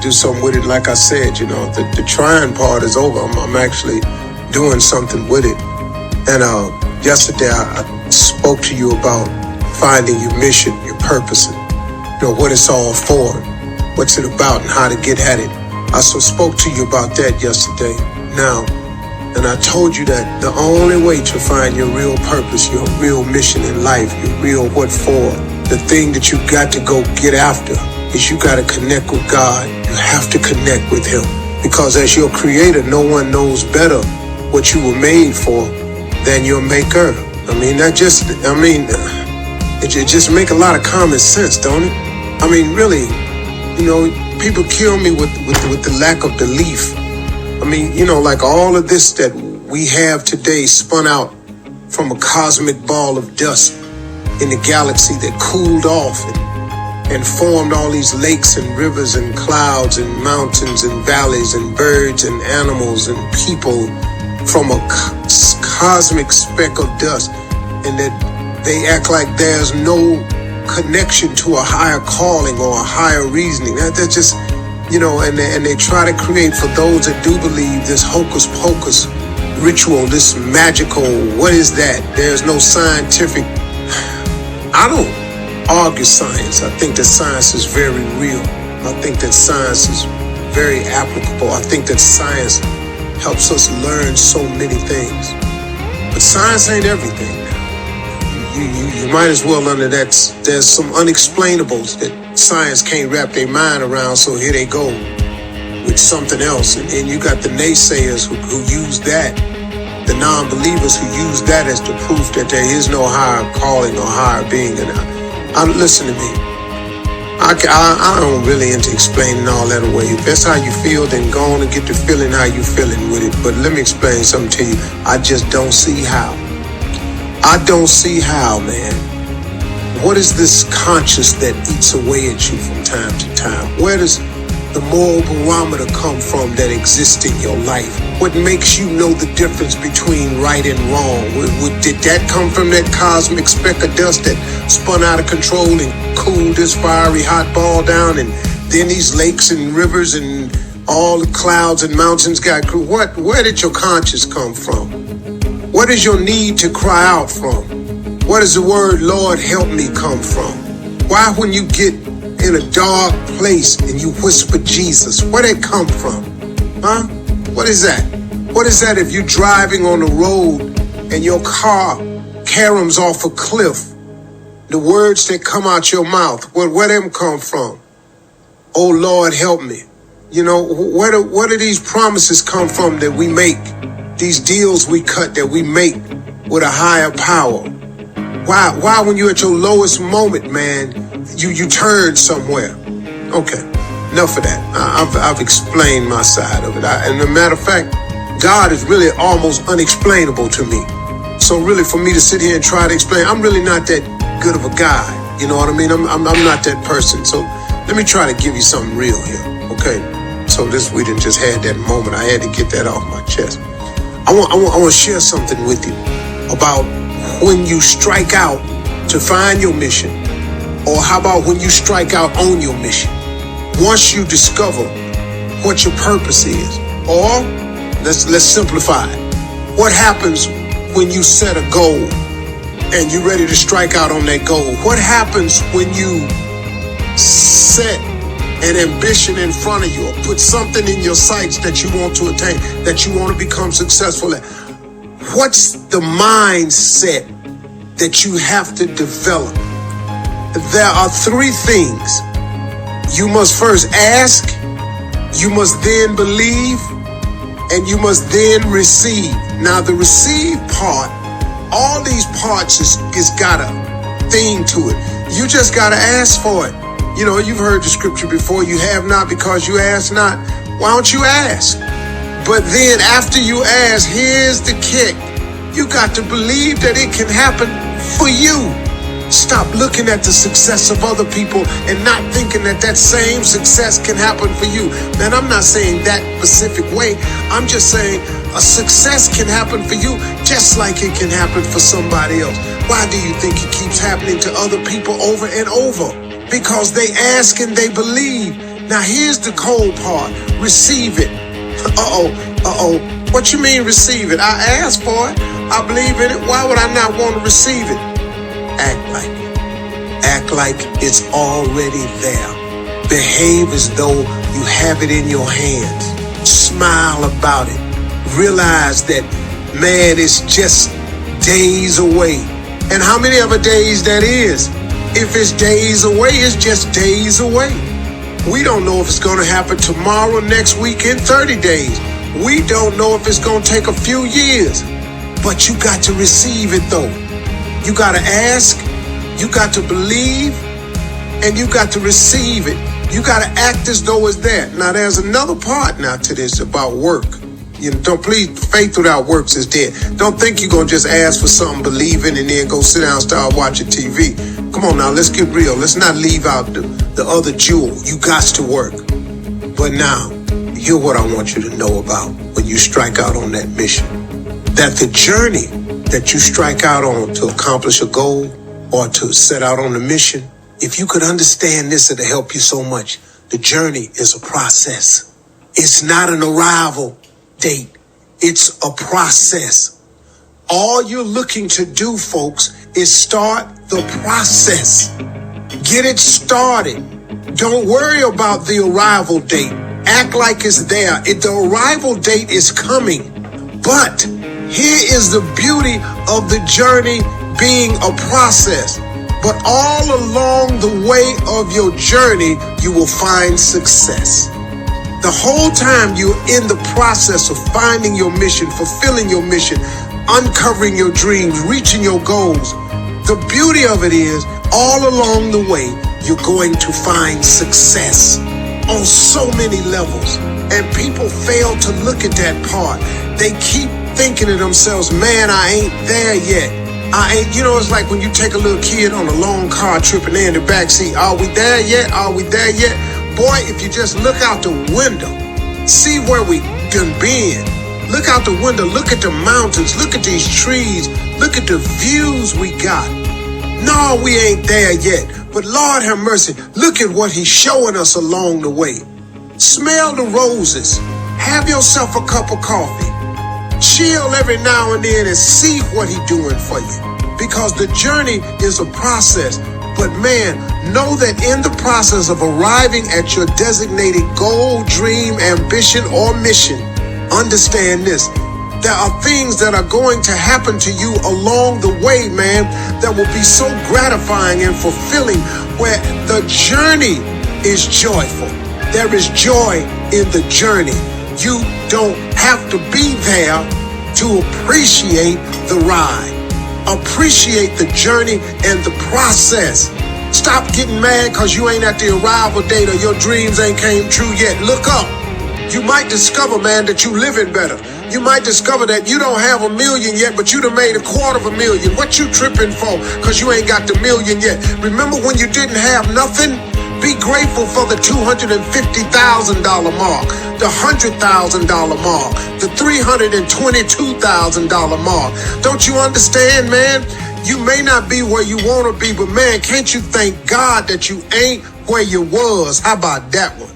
do something with it. Like I said, the trying part is over. I'm actually doing something with it. And yesterday I spoke to you about finding your mission, your purpose, and what it's all for, what's it about, and how to get at it. I spoke to you about that yesterday. Now, and I told you that the only way to find your real purpose, your real mission in life, your real what for, the thing that you got to go get after, is you got to connect with God. You have to connect with Him. Because as your creator, no one knows better what you were made for than your maker. It just make a lot of common sense, don't it? Really, people kill me with the lack of belief. Like all of this that we have today spun out from a cosmic ball of dust in the galaxy that cooled off and formed all these lakes and rivers and clouds and mountains and valleys and birds and animals and people from a cosmic speck of dust, and that they act like there's no connection to a higher calling or a higher reasoning. That's just, and they try to create, for those that do believe, this hocus pocus ritual, this magical, what is that? There's no scientific. I don't argue science. I think that science is very real. I think that science is very applicable. I think that science helps us learn so many things. But science ain't everything now. You might as well under that. There's some unexplainables that science can't wrap their mind around, so here they go with something else. And you got the naysayers who use that, the non-believers who use that as the proof that there is no higher calling or higher being. And listen to me. I don't really into explaining all that away. If that's how you feel, then go on and get to feeling how you feeling with it. But let me explain something to you. I just don't see how. I don't see how, man. What is this conscious that eats away at you from time to time? Where does the moral barometer come from that exists in your life? What makes you know the difference between right and wrong? Did that come from that cosmic speck of dust that spun out of control and cooled this fiery hot ball down, and then these lakes and rivers and all the clouds and mountains got cool? Where did your conscience come from? What is your need to cry out from? Where does the word Lord help me come from? Why when you get in a dark place and you whisper Jesus, where did it come from? Huh? What is that? What is that if you're driving on the road and your car caroms off a cliff? The words that come out your mouth, where them come from? Oh Lord, help me. Where do these promises come from that we make? These deals we cut that we make with a higher power? Why when you're at your lowest moment, man, you turn somewhere? Okay, enough of that. I've explained my side of it. And as a matter of fact, God is really almost unexplainable to me. So really for me to sit here and try to explain, I'm really not that good of a guy. You know what I mean? I'm not that person. So let me try to give you something real here, okay? So we didn't just had that moment. I had to get that off my chest. I want to share something with you about when you strike out to find your mission, or how about when you strike out on your mission? Once you discover what your purpose is, or let's simplify it. What happens when you set a goal and you're ready to strike out on that goal? What happens when you set an ambition in front of you, or put something in your sights that you want to attain, that you want to become successful at? What's the mindset that you have to develop? There are three things. You must first ask, you must then believe, and you must then receive. Now the receive part, all these parts is got a thing to it. You just got to ask for it. You've heard the scripture before, you have not because you ask not. Why don't you ask? But then after you ask, here's the kick. You got to believe that it can happen for you. Stop looking at the success of other people and not thinking that same success can happen for you. Man, I'm not saying that specific way. I'm just saying a success can happen for you just like it can happen for somebody else. Why do you think it keeps happening to other people over and over? Because they ask and they believe. Now here's the cold part. Receive it. What you mean receive it? I asked for it. I believe in it. Why would I not want to receive it? Act like it. Act like it's already there. Behave as though you have it in your hands. Smile about it. Realize that, man, it's just days away. And how many other days that is? If it's days away, it's just days away. We don't know if it's going to happen tomorrow, next week, in 30 days. We don't know if it's going to take a few years. But you got to receive it, though. You got to ask, you got to believe, and you got to receive it. You got to act as though it's there. Now, there's another part now to this about work. You know, don't please, faith without works is dead. Don't think you're going to just ask for something, believe in, and then go sit down and start watching TV. Come on now, let's get real. Let's not leave out the other jewel. You got to work. But now, here's what I want you to know about when you strike out on that mission. That the journey that you strike out on to accomplish a goal or to set out on a mission, if you could understand this, it'll help you so much. The journey is a process. It's not an arrival date. It's a process. All you're looking to do, folks, is start the process. Get it started. Don't worry about the arrival date. Act like it's there. The arrival date is coming. But here is the beauty of the journey being a process. But all along the way of your journey, you will find success. The whole time you're in the process of finding your mission, fulfilling your mission, uncovering your dreams, reaching your goals, the beauty of it is, all along the way, you're going to find success on so many levels. And people fail to look at that part. They keep thinking to themselves, man, I ain't there yet. It's like when you take a little kid on a long car trip and they're in the backseat. Are we there yet? Are we there yet? Boy, if you just look out the window, see where we done been. Look out the window, look at the mountains, look at these trees, look at the views we got. No, we ain't there yet. But Lord have mercy, look at what he's showing us along the way. Smell the roses. Have yourself a cup of coffee. Chill every now and then and see what he's doing for you. Because the journey is a process. But man, know that in the process of arriving at your designated goal, dream, ambition, or mission, understand this. There are things that are going to happen to you along the way, man, that will be so gratifying and fulfilling, where the journey is joyful. There is joy in the journey. You don't have to be there to appreciate the ride. Appreciate the journey and the process. Stop getting mad because you ain't at the arrival date or your dreams ain't came true yet. Look up. You might discover, man, that you living better. You might discover that you don't have $1 million yet, but you done made $250,000. What you tripping for? Because you ain't got the $1 million yet. Remember when you didn't have nothing? Be grateful for the $250,000 mark, the $100,000 mark, the $322,000 mark. Don't you understand, man? You may not be where you want to be, but man, can't you thank God that you ain't where you was? How about that one?